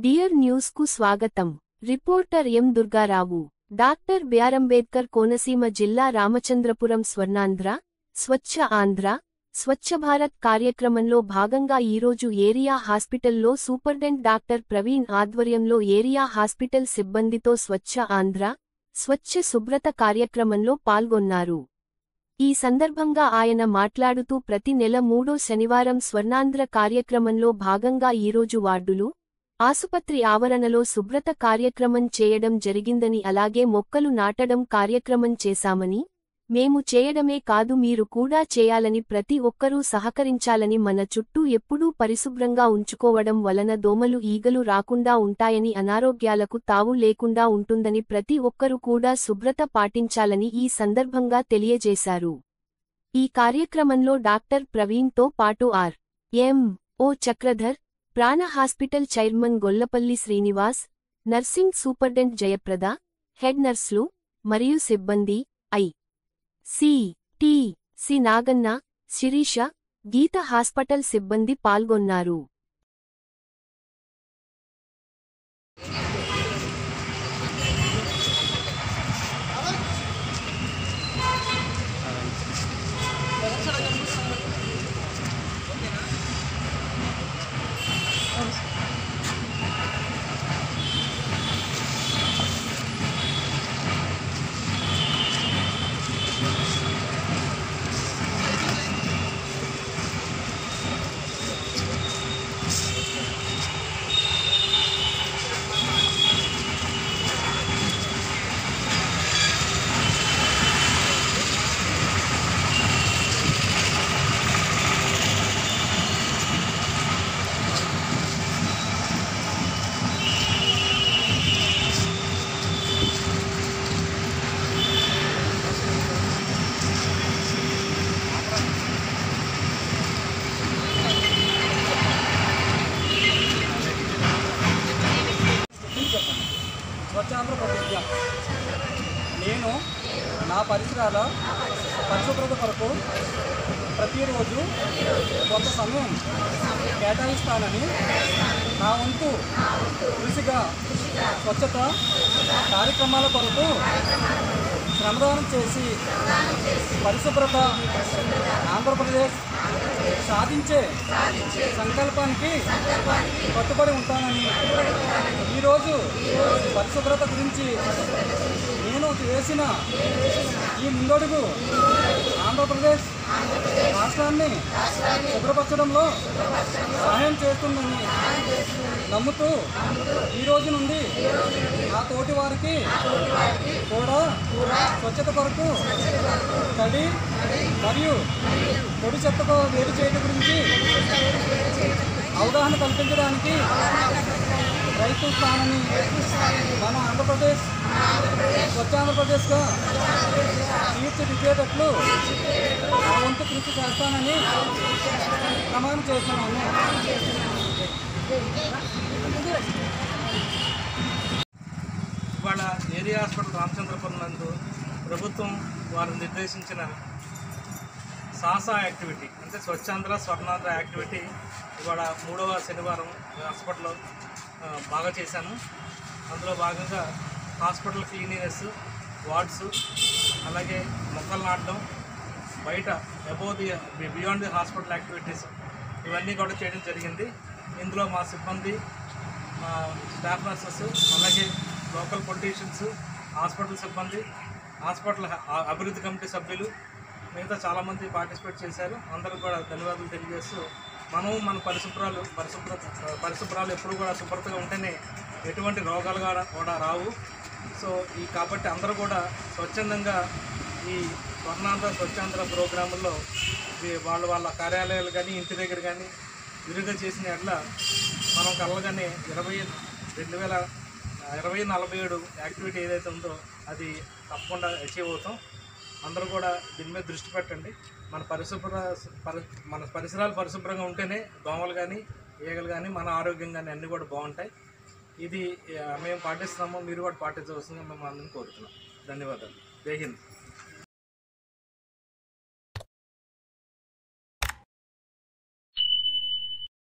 Dear news కు స్వాగతం. Reporter M Durga Rao. Doctor BR Ambedkar Konaseema జిల్లా రామచంద్రపురం స్వర్ణాంధ్ర, స్వచ్ఛ ఆంధ్ర, స్వచ్ఛ భారత్ కార్యక్రమంలో భాగంగా ఈరోజు ఏరియా హాస్పిటల్లో సూపరింటెండెంట్ డాక్టర్ ప్రవీణ్ ఆధ్వర్యంలో ఏరియా హాస్పిటల్ సిబ్బందితో స్వచ్ఛ ఆంధ్ర, స్వచ్ఛ శుభ్రత కార్యక్రమంలో పాల్గొన్నారు. ఈ సందర్భంగా ఆయన మాట్లాడుతూ ప్రతి నెల 3వ శనివారం స్వర్ణాంధ్ర కార్యక్రమంలో భాగంగా ఈరోజు వార్డులు, ఆసుపత్రి ఆవరణలో శుభ్రత కార్యక్రమం చేయడం జరిగిందని, అలాగే మొక్కలు నాటడం కార్యక్రమం చేశామని, మేము చేయడమే కాదు మీరు కూడా చేయాలని, ప్రతి ఒక్కరూ సహకరించాలని, మన చుట్టూ ఎప్పుడూ పరిశుభ్రంగా ఉంచుకోవడం వలన దోమలు ఈగలు రాకుండా ఉంటాయని, అనారోగ్యాలకు తావు లేకుండా ఉంటుందని, ప్రతి ఒక్కరూ కూడా శుభ్రత పాటించాలని ఈ సందర్భంగా తెలియజేశారు. ఈ కార్యక్రమంలో డాక్టర్ ప్రవీణ్తో పాటు ఆర్.ఎం.ఓ. చక్రధర్, ప్రాణ hospital chairman Gollapalli Srinivas, nursing superintendent Jayaprada, head నర్సులు మరియు సిబ్బంది, సి నాగన్న, శిరీష, గీత హాస్పిటల్ సిబ్బంది పాల్గొన్నారు. స్వచ్ఛాంధ్ర ప్రతిజ్ఞ. నేను నా పరిసరాల పరిశుభ్రత కొరకు ప్రతిరోజు కొంత సమయం కేటాయిస్తానని, నా వంతు కృషిగా స్వచ్ఛత కార్యక్రమాల కొరకు శ్రమదానం చేసి పరిశుభ్రత ఆంధ్రప్రదేశ్ సాధించే సంకల్పానికి కట్టుబడి ఉంటానని, ఈరోజు పరిశుభ్రత గురించి నేను వేసిన ఈ ముందడుగు ఆంధ్రప్రదేశ్ రాష్ట్రాన్ని శుభ్రపరచడంలో సహాయం చేస్తుందని నమ్ముతూ ఈరోజు నుండి నా తోటి వారికి కూడా స్వచ్ఛత కొరకు తడి మరియు పొడి చెత్తకు వేరు చేయడం గురించి అవగాహన కల్పించడానికి ప్రయత్నిస్తానని, మన ఆంధ్రప్రదేశ్ స్వచ్ఛ ఆంధ్రప్రదేశ్గా తీర్చిదిద్దేటట్లు నా వంతు కృషి చేస్తానని ప్రమాణం చేస్తున్నాను. ఇవాళ ఏరియా హాస్పిటల్ రామచంద్రపురం నందు ప్రభుత్వం వారు నిర్దేశించిన సాసా యాక్టివిటీ అంటే స్వచ్ఛాంధ్ర స్వర్ణాంధ్ర యాక్టివిటీ ఇవాళ 3వ శనివారం హాస్పిటల్లో బాగా చేశాను. అందులో భాగంగా హాస్పిటల్ క్లీనినెస్, వార్డ్స్, అలాగే మొక్కలు నాటడం, బయట బియాండ్ ది హాస్పిటల్ యాక్టివిటీస్ ఇవన్నీ కూడా చేయడం జరిగింది. ఇందులో మా సిబ్బంది, స్టాఫ్ నర్సెస్, అలాగే లోకల్ పొలిటీషియన్స్, హాస్పిటల్ సిబ్బంది, హాస్పిటల్ అభివృద్ధి కమిటీ సభ్యులు, మిగతా చాలామంది పార్టిసిపేట్ చేశారు. అందరూ కూడా ధన్యవాదాలు తెలియజేస్తూ, మనము మన పరిశుభ్రాలు ఎప్పుడు కూడా శుభ్రతగా ఉంటేనే ఎటువంటి రోగాలు కూడా రావు. సో కాబట్టి అందరూ కూడా స్వచ్ఛందంగా ఈ స్వర్ణాంధ్ర స్వచ్ఛాంధ్ర ప్రోగ్రాముల్లో వాళ్ళ కార్యాలయాలు కానీ ఇంటి దగ్గర కానీ విరిగా చేసిన ఎట్ల మనం కలగానే 2047 యాక్టివిటీ ఏదైతే ఉందో అది తప్పకుండా అచీవ్ అవుతాం. అందరూ కూడా దీని మీద దృష్టి పెట్టండి. మన పరిసరాలు పరిశుభ్రంగా ఉంటేనే దోమలు కానీ ఈగలు కానీ మన ఆరోగ్యం కానీ అన్నీ కూడా బాగుంటాయి. ఇది మేము పాటిస్తున్నాము, మీరు కూడా పాటించవలసిందిగా మేము అందరిని కోరుతున్నాం. ధన్యవాదాలు. జై హింద్.